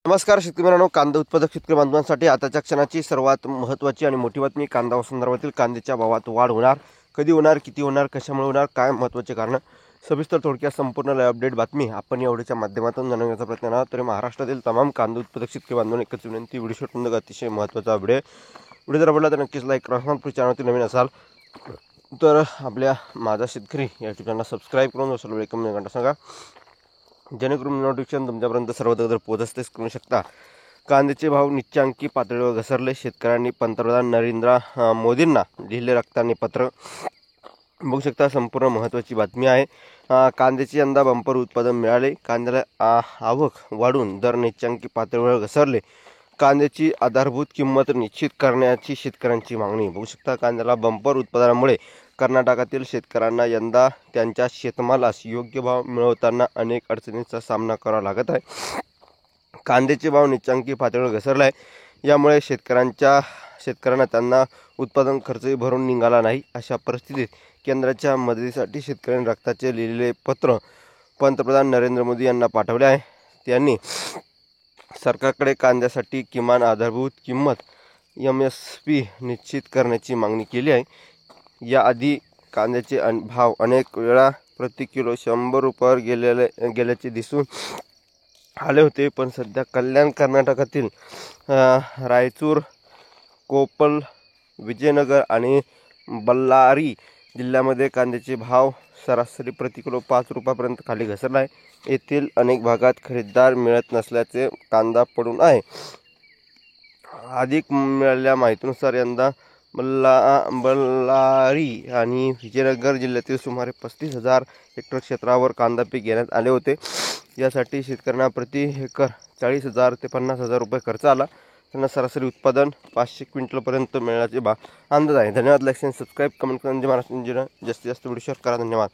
नमस्कार शेतकरी मित्रांनो, कांदा उत्पादक शेतकरी बांधवांसाठी आताच्या क्षणाची सर्वात महत्त्वाची आणि मोठी बातमी. कांदा संदर्भातील कांद्याच्या भावात वाढ होणार, कधी होणार, किती होणार, कशामुळे होणार, काय महत्त्वाचे कारण, सविस्तर थोडक्यात संपूर्ण अपडेट बातमी आपण या व्हिडिओच्या माध्यमातून जाणवण्याचा प्रयत्न करणार. तर महाराष्ट्रातील तमाम कांदा उत्पादक शेतकरी बांधवांना एकच विनंती, व्हिडिओ शूट अतिशय महत्त्वाचा व्हिडिओ जर आवडला तर नक्कीच लाईक करा. पुढच्या चॅनलवरती नवीन असाल तर आपल्या माझा शेतकरी या चॅनलला सबस्क्राईब करून सर्व वेलकम घंटा सांगा, जेणेकरून नोटिफिकेशन तुमच्यापर्यंत सर्वत्र पोहोचतेच करू शकता. कांद्याचे भाव निच्चांकी पातळीवर घसरले. शेतकऱ्यांनी पंतप्रधान नरेंद्र मोदींना लिहिले रक्ताने पत्र. बघू शकता, संपूर्ण महत्त्वाची बातमी आहे. कांद्याचे यंदा बंपर उत्पादन मिळाले. कांद्याला आवक वाढून दर निच्चांकी पातळीवर घसरले. कांद्याची आधारभूत किंमत निश्चित करण्याची शेतकऱ्यांची मागणी. बघू शकता, कांद्याला बंपर उत्पादनामुळे कर्नाटकातील शेतकऱ्यांना यंदा त्यांच्या शेतमालास योग्य भाव मिळवताना अनेक अडचणींचा सामना करावा लागत आहे. कांद्याचे भाव निच्चांकी पातळीवर घसरला आहे. यामुळे शेतकऱ्यांना त्यांना उत्पादन खर्चही भरून निघाला नाही. अशा परिस्थितीत केंद्राच्या मदतीसाठी शेतकऱ्यांनी रक्ताचे लिहिलेले पत्र पंतप्रधान नरेंद्र मोदी यांना पाठवले आहे. त्यांनी सरकारकडे कांद्यासाठी किमान आधारभूत किंमत MSP निश्चित करण्याची मागणी केली आहे. याआधी कांद्याचे भाव अनेक वेळा प्रति किलो 100 रुपयावर गेल्याचे दिसून आले होते, पण सध्या कल्याण कर्नाटकातील रायचूर, कोप्पल, विजयनगर आणि बल्लारी जिल्ह्यामध्ये कांद्याचे भाव सरासरी प्रति किलो 5 रुपयापर्यंत खाली घसरला आहे. येथील अनेक भागात खरेदीदार मिळत नसल्याचे कांदा पडून आहे. अधिक मिळालेल्या माहितीनुसार यंदा बल्लारी आणि विजयनगर जिल्ह्यातील सुमारे 35,000 हेक्टर क्षेत्रावर कांदा पीक घेण्यात आले होते. यासाठी शेतकऱ्यांना प्रति एकर 40,000 ते 50,000 रुपये खर्च आला. त्यांना सरासरी उत्पादन 500 क्विंटलपर्यंत मिळण्याचे अंदाज आहे. धन्यवाद. लाईक, सबस्क्राईब, कमेंट करून महाराष्ट्र जास्तीत जास्त व्हिडिओ शेअर करा. धन्यवाद.